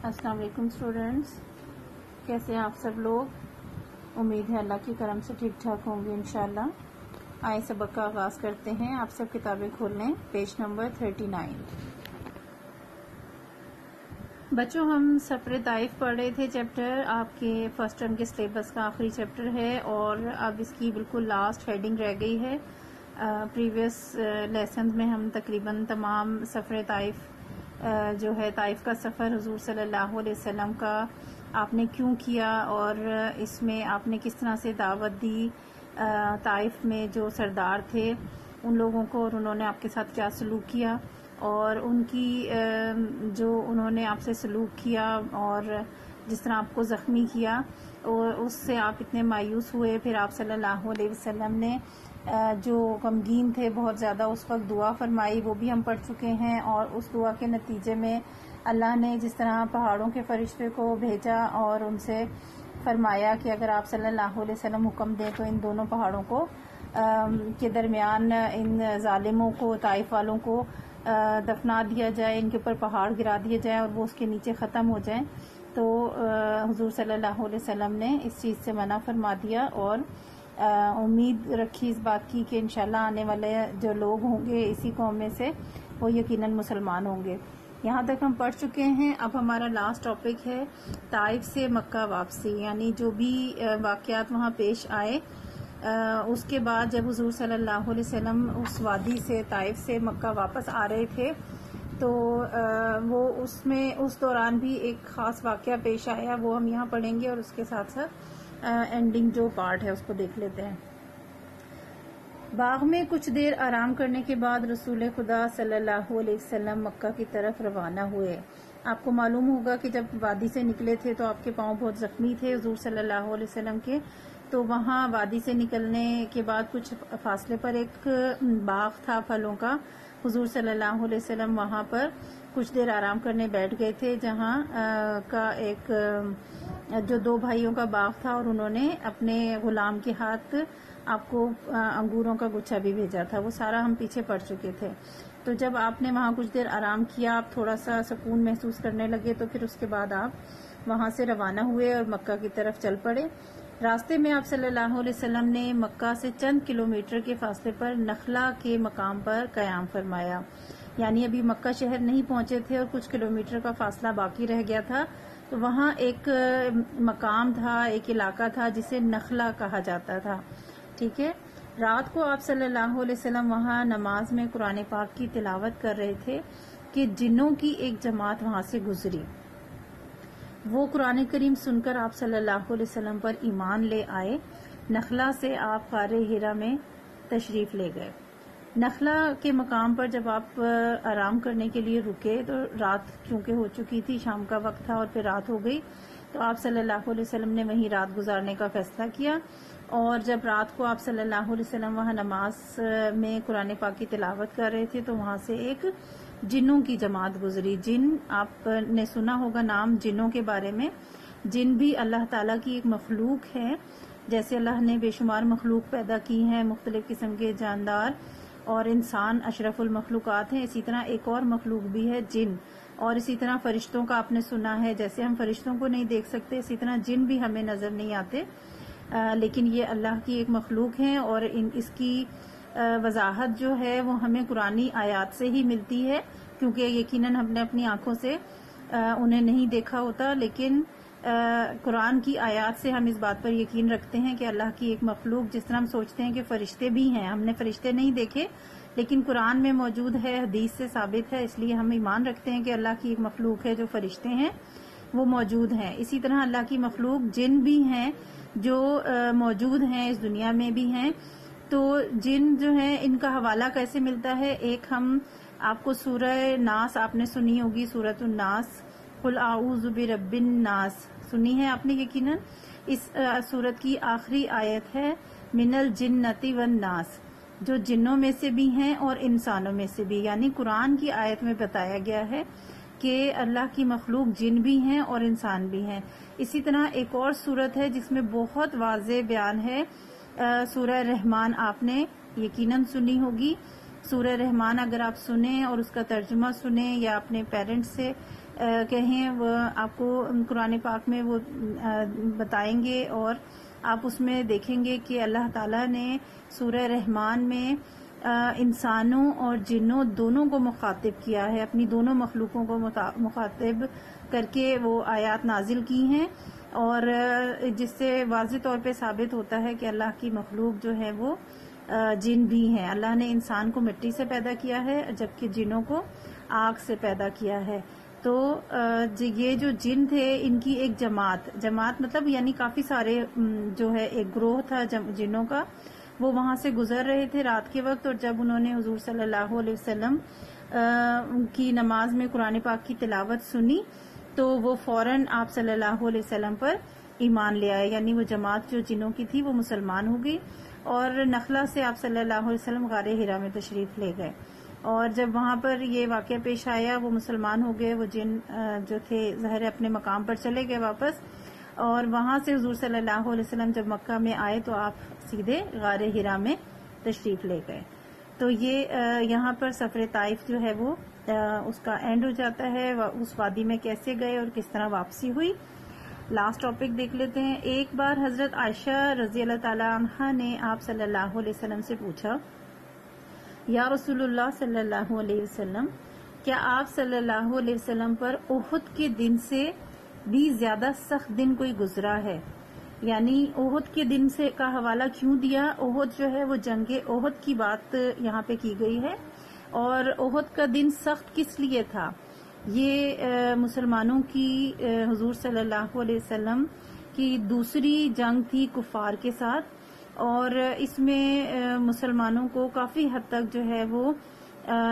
السلام علیکم اسٹوڈینٹس، کیسے ہیں آپ سب لوگ؟ امید ہے اللہ کے کرم سے ٹھیک ٹھاک ہوں گے انشاءاللہ۔ آئے سبق کا آغاز کرتے ہیں۔ آپ سب کتابیں کھول لیں، پیج نمبر 39۔ بچوں، ہم سفر طائف پڑھ رہے تھے، چیپٹر آپ کے فرسٹ ٹرم کے سلیبس کا آخری چیپٹر ہے اور اب اس کی بالکل لاسٹ ہیڈنگ رہ گئی ہے۔ پریویس لیسنز میں ہم تقریباً تمام سفر طائف جو ہے طائف کا سفر حضور صلی اللہ علیہ وسلم کا آپ نے کیوں کیا اور اس میں آپ نے کس طرح سے دعوت دی، طائف میں جو سردار تھے ان لوگوں کو، اور انہوں نے آپ کے ساتھ کیا سلوک کیا، اور ان کی جو انہوں نے آپ سے سلوک کیا اور جس طرح آپ کو زخمی کیا اور اس سے آپ اتنے مایوس ہوئے، پھر آپ صلی اللہ علیہ وسلم نے جو غمگین تھے بہت زیادہ اس وقت دعا فرمائی، وہ بھی ہم پڑھ چکے ہیں، اور اس دعا کے نتیجے میں اللہ نے جس طرح پہاڑوں کے فرشتے کو بھیجا اور ان سے فرمایا کہ اگر آپ صلی اللہ علیہ وسلم حکم دیں تو ان دونوں پہاڑوں کو کے درمیان ان ظالموں کو، طائف والوں کو دفنا دیا جائے، ان کے اوپر پہاڑ گرا دیا جائے اور وہ اس کے نیچے ختم ہو جائیں، تو حضور صلی اللہ علیہ وسلم نے اس چیز سے منع فرما دیا اور امید رکھی اس بات کی کہ انشاءاللہ آنے والے جو لوگ ہوں گے اسی قوم میں سے وہ یقیناً مسلمان ہوں گے۔ یہاں تک ہم پڑھ چکے ہیں۔ اب ہمارا لاسٹ ٹاپک ہے طائف سے مکہ واپسی، یعنی جو بھی واقعات وہاں پیش آئے اس کے بعد جب حضور صلی اللہ علیہ وسلم اس وادی سے طائف سے مکہ واپس آ رہے تھے تو وہ اس دوران بھی ایک خاص واقعہ پیش آیا، وہ ہم یہاں پڑھیں گے اور اس کے ساتھ ساتھ اینڈنگ جو پارٹ ہے اس کو دیکھ لیتے ہیں۔ باغ میں کچھ دیر آرام کرنے کے بعد رسول خدا صلی اللہ علیہ وسلم مکہ کی طرف روانہ ہوئے۔ آپ کو معلوم ہوگا کہ جب وادی سے نکلے تھے تو آپ کے پاؤں بہت زخمی تھے حضور صلی اللہ علیہ وسلم کے، تو وہاں وادی سے نکلنے کے بعد کچھ فاصلے پر ایک باغ تھا پھلوں کا، حضور صلی اللہ علیہ وسلم وہاں پر کچھ دیر آرام کرنے بیٹھ گئے تھے، جہاں کا ایک جو دو بھائیوں کا باغ تھا اور انہوں نے اپنے غلام کے ہاتھ آپ کو انگوروں کا گچھا بھی بھیجا تھا، وہ سارا ہم پیچھے پڑ چکے تھے۔ تو جب آپ نے وہاں کچھ دیر آرام کیا، آپ تھوڑا سا سکون محسوس کرنے لگے، تو پھر اس کے بعد آپ وہاں سے روانہ ہوئے اور مکہ کی طرف چل پڑے۔ راستے میں آپ صلی اللہ علیہ وسلم نے مکہ سے چند کلومیٹر کے فاصلے پر نخلا کے مقام پر قیام فرمایا، یعنی ابھی مکہ شہر نہیں پہنچے تھے اور کچھ کلومیٹر کا فاصلہ باقی رہ گیا تھا، تو وہاں ایک مقام تھا، ایک علاقہ تھا جسے نخلا کہا جاتا تھا، ٹھیک ہے۔ رات کو آپ صلی اللہ علیہ وسلم وہاں نماز میں قرآن پاک کی تلاوت کر رہے تھے کہ جنوں کی ایک جماعت وہاں سے گزری، وہ قرآن کریم سن کر آپ صلی اللہ علیہ وسلم پر ایمان لے آئے۔ نخلا سے آپ غار ہرا میں تشریف لے گئے۔ نخلا کے مقام پر جب آپ آرام کرنے کے لیے رکے تو رات چونکہ ہو چکی تھی، شام کا وقت تھا اور پھر رات ہو گئی، تو آپ صلی اللہ علیہ وسلم نے وہیں رات گزارنے کا فیصلہ کیا، اور جب رات کو آپ صلی اللہ علیہ وسلم وہاں نماز میں قرآن پاک کی تلاوت کر رہے تھے تو وہاں سے ایک جنوں کی جماعت گزری۔ جن، آپ نے سنا ہوگا نام جنوں کے بارے میں۔ جن بھی اللہ تعالیٰ کی ایک مخلوق ہے، جیسے اللہ نے بے شمار مخلوق پیدا کی ہیں، مختلف قسم کے جاندار، اور انسان اشرف المخلوقات ہیں، اسی طرح ایک اور مخلوق بھی ہے جن، اور اسی طرح فرشتوں کا آپ نے سنا ہے، جیسے ہم فرشتوں کو نہیں دیکھ سکتے اسی طرح جن بھی ہمیں نظر نہیں آتے، لیکن یہ اللہ کی ایک مخلوق ہیں، اور اس کی وضاحت جو ہے وہ ہمیں قرآنی آیات سے ہی ملتی ہے، کیونکہ یقیناً ہم نے اپنی آنکھوں سے انہیں نہیں دیکھا ہوتا، لیکن قرآن کی آیات سے ہم اس بات پر یقین رکھتے ہیں کہ اللہ کی ایک مخلوق، جس طرح ہم سوچتے ہیں کہ فرشتے بھی ہیں، ہم نے فرشتے نہیں دیکھے لیکن قرآن میں موجود ہے، حدیث سے ثابت ہے، اس لیے ہم ایمان رکھتے ہیں کہ اللہ کی ایک مخلوق ہے جو فرشتے ہیں وہ موجود ہیں۔ اسی طرح اللہ کی مخلوق جن بھی ہیں جو موجود ہیں، اس دنیا میں بھی ہیں۔ تو جن جو ہیں ان کا حوالہ کیسے ملتا ہے؟ ایک ہم آپ کو سورہ ناس آپ نے سنی ہوگی، سورۃ الناس، قل اعوذ برب الناس سنی ہے آپ نے یقیناً۔ اس سورت کی آخری آیت ہے من الجنۃ والناس، جو جنوں میں سے بھی ہیں اور انسانوں میں سے بھی، یعنی قرآن کی آیت میں بتایا گیا ہے کہ اللہ کی مخلوق جن بھی ہیں اور انسان بھی ہیں۔ اسی طرح ایک اور سورت ہے جس میں بہت واضح بیان ہے، سورہ رحمان آپ نے یقیناً سنی ہوگی۔ سورہ رحمان اگر آپ سنیں اور اس کا ترجمہ سنیں یا اپنے پیرنٹس سے کہیں وہ آپ کو قرآن پاک میں وہ بتائیں گے، اور آپ اس میں دیکھیں گے کہ اللہ تعالیٰ نے سورہ رحمان میں انسانوں اور جنوں دونوں کو مخاطب کیا ہے، اپنی دونوں مخلوقوں کو مخاطب کر کے وہ آیات نازل کی ہیں، اور جس سے واضح طور پہ ثابت ہوتا ہے کہ اللہ کی مخلوق جو ہے وہ جن بھی ہیں۔ اللہ نے انسان کو مٹی سے پیدا کیا ہے جبکہ جنوں کو آگ سے پیدا کیا ہے۔ تو یہ جو جن تھے ان کی ایک جماعت مطلب یعنی کافی سارے جو ہے ایک گروہ تھا جنوں کا، وہ وہاں سے گزر رہے تھے رات کے وقت، اور جب انہوں نے حضور صلی اللہ علیہ وسلم کی نماز میں قرآن پاک کی تلاوت سنی تو وہ فوراً آپ صلی اللہ علیہ وسلم پر ایمان لے آئے، یعنی وہ جماعت جو جنوں کی تھی وہ مسلمان ہو گئی، اور نخلا سے آپ صلی اللہ علیہ وسلم غار حرا میں تشریف لے گئے، اور جب وہاں پر یہ واقعہ پیش آیا وہ مسلمان ہو گئے، وہ جن جو تھے ظاہر اپنے مقام پر چلے گئے واپس، اور وہاں سے حضور صلی اللہ علیہ وسلم جب مکہ میں آئے تو آپ سیدھے غار حرا میں تشریف لے گئے۔ تو یہ یہاں پر سفر طائف جو ہے وہ اس کا اینڈ ہو جاتا ہے، اس وادی میں کیسے گئے اور کس طرح واپسی ہوئی۔ لاسٹ ٹاپک دیکھ لیتے ہیں۔ ایک بار حضرت عائشہ رضی اللہ تعالی عنہا نے آپ صلی اللہ علیہ وسلم سے پوچھا، یا رسول اللہ صلی اللہ علیہ وسلم، کیا آپ صلی اللہ علیہ وسلم پر احد کے دن سے بھی زیادہ سخت دن کوئی گزرا ہے؟ یعنی احد کے دن سے کا حوالہ کیوں دیا؟ احد جو ہے وہ جنگ احد کی بات یہاں پہ کی گئی ہے، اور احد کا دن سخت کس لیے تھا؟ یہ مسلمانوں کی حضور صلی اللہ علیہ وسلم کی دوسری جنگ تھی کفار کے ساتھ، اور اس میں مسلمانوں کو کافی حد تک جو ہے وہ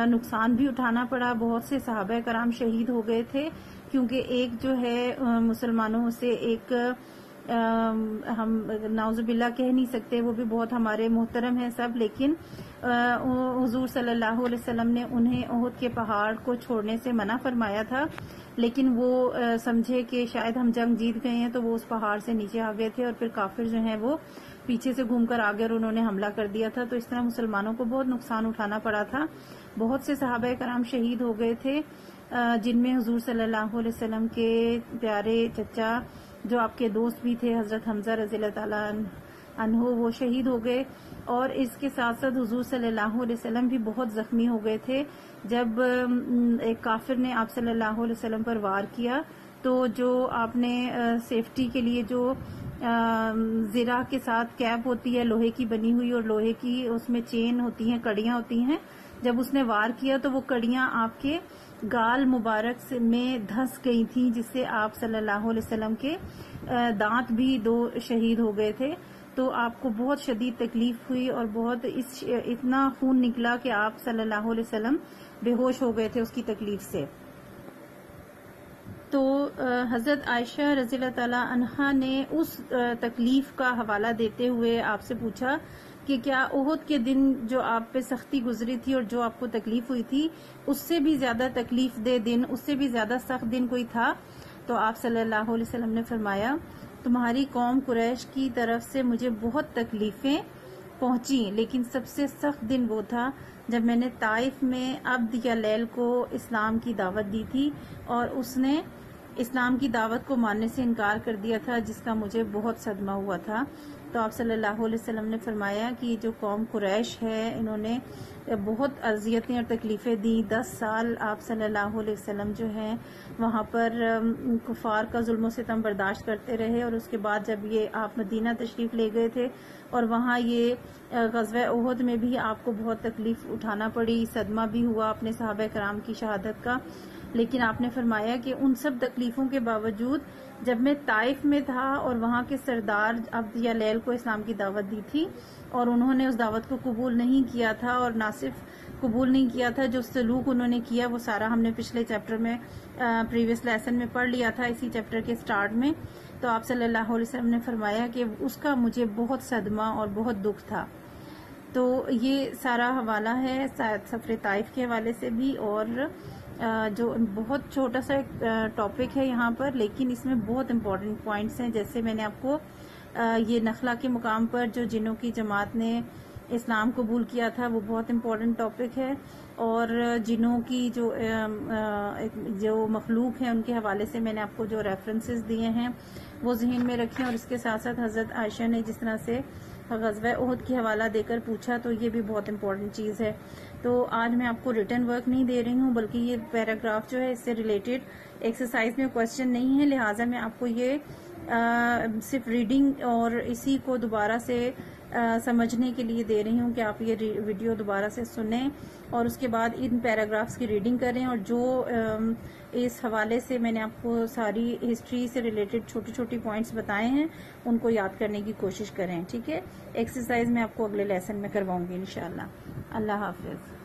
نقصان بھی اٹھانا پڑا، بہت سے صحابہ کرام شہید ہو گئے تھے، کیونکہ ایک جو ہے مسلمانوں سے ایک ہم نعوذ باللہ کہہ نہیں سکتے، وہ بھی بہت ہمارے محترم ہیں سب، لیکن حضور صلی اللہ علیہ وسلم نے انہیں احد کے پہاڑ کو چھوڑنے سے منع فرمایا تھا، لیکن وہ سمجھے کہ شاید ہم جنگ جیت گئے ہیں تو وہ اس پہاڑ سے نیچے آ گئے تھے، اور پھر کافر جو ہیں وہ پیچھے سے گھوم کر آگے اور انہوں نے حملہ کر دیا تھا، تو اس طرح مسلمانوں کو بہت نقصان اٹھانا پڑا تھا، بہت سے صحابہ کرام شہید ہو گئے تھے، جن میں حضور صلی اللہ علیہ وسلم کے پیارے چچا جو آپ کے دوست بھی تھے حضرت حمزہ رضی اللہ تعالیٰ عنہ وہ شہید ہو گئے، اور اس کے ساتھ ساتھ حضور صلی اللہ علیہ وسلم بھی بہت زخمی ہو گئے تھے۔ جب ایک کافر نے آپ صلی اللہ علیہ وسلم پر وار کیا تو جو آپ نے سیفٹی کے لیے جو زرہ کے ساتھ کیپ ہوتی ہے لوہے کی بنی ہوئی، اور لوہے کی اس میں چین ہوتی ہیں، کڑیاں ہوتی ہیں، جب اس نے وار کیا تو وہ کڑیاں آپ کے گال مبارک میں دھس گئی تھیں، جس سے آپ صلی اللہ علیہ وسلم کے دانت بھی 2 شہید ہو گئے تھے، تو آپ کو بہت شدید تکلیف ہوئی، اور بہت اتنا خون نکلا کہ آپ صلی اللہ علیہ وسلم بے ہوش ہو گئے تھے اس کی تکلیف سے۔ تو حضرت عائشہ رضی اللہ تعالی عنہا نے اس تکلیف کا حوالہ دیتے ہوئے آپ سے پوچھا کہ کیا احد کے دن جو آپ پہ سختی گزری تھی اور جو آپ کو تکلیف ہوئی تھی اس سے بھی زیادہ تکلیف دہ دن، اس سے بھی زیادہ سخت دن کوئی تھا؟ تو آپ صلی اللہ علیہ وسلم نے فرمایا، تمہاری قوم قریش کی طرف سے مجھے بہت تکلیفیں پہنچی، لیکن سب سے سخت دن وہ تھا جب میں نے طائف میں عبد یا لیل کو اسلام کی دعوت دی تھی اور اس نے اسلام کی دعوت کو ماننے سے انکار کر دیا تھا، جس کا مجھے بہت صدمہ ہوا تھا۔ تو آپ صلی اللہ علیہ وسلم نے فرمایا کہ جو قوم قریش ہے انہوں نے بہت اذیتیں اور تکلیفیں دی، 10 سال آپ صلی اللہ علیہ وسلم جو ہیں وہاں پر کفار کا ظلم و ستم برداشت کرتے رہے، اور اس کے بعد جب یہ آپ مدینہ تشریف لے گئے تھے اور وہاں یہ غزوہ احد میں بھی آپ کو بہت تکلیف اٹھانا پڑی، صدمہ بھی ہوا اپنے صحابہ کرام کی شہادت کا، لیکن آپ نے فرمایا کہ ان سب تکلیفوں کے باوجود جب میں طائف میں تھا اور وہاں کے سردار عبد یا لیل کو اسلام کی دعوت دی تھی اور انہوں نے اس دعوت کو قبول نہیں کیا تھا، اور نہ صرف قبول نہیں کیا تھا، جو سلوک انہوں نے کیا وہ سارا ہم نے پچھلے چیپٹر میں پریویس لیسن میں پڑھ لیا تھا، اسی چیپٹر کے سٹارٹ میں۔ تو آپ صلی اللہ علیہ وسلم نے فرمایا کہ اس کا مجھے بہت صدمہ اور بہت دکھ تھا۔ تو یہ سارا حوالہ ہے سفر طائف کے حوالے سے بھی، اور جو بہت چھوٹا سا ایک ٹاپک ہے یہاں پر، لیکن اس میں بہت امپورٹنٹ پوائنٹس ہیں، جیسے میں نے آپ کو یہ نخلا کے مقام پر جو جنوں کی جماعت نے اسلام قبول کیا تھا، وہ بہت امپورٹنٹ ٹاپک ہے، اور جنوں کی جو مخلوق ہیں ان کے حوالے سے میں نے آپ کو جو ریفرنسز دیے ہیں وہ ذہن میں رکھیں، اور اس کے ساتھ ساتھ حضرت عائشہ نے جس طرح سے غزوہ احد کی حوالہ دے کر پوچھا، تو یہ بھی بہت امپورٹنٹ چیز ہے۔ تو آج میں آپ کو ریٹن ورک نہیں دے رہی ہوں، بلکہ یہ پیراگراف جو ہے اس سے ریلیٹڈ ایکسرسائز میں کوشچن نہیں ہے، لہٰذا میں آپ کو یہ صرف ریڈنگ اور اسی کو دوبارہ سے سمجھنے کے لیے دے رہی ہوں کہ آپ یہ ویڈیو دوبارہ سے سنیں اور اس کے بعد ان پیراگرافز کی ریڈنگ کریں، اور جو اس حوالے سے میں نے آپ کو ساری ہسٹری سے ریلیٹڈ چھوٹی چھوٹی پوائنٹس بتائے ہیں ان کو یاد کرنے کی کوشش کریں، ٹھیک ہے۔ ایکسرسائز میں آپ کو اگلے لیسن میں کرواؤں گی انشاءاللہ۔ اللہ حافظ۔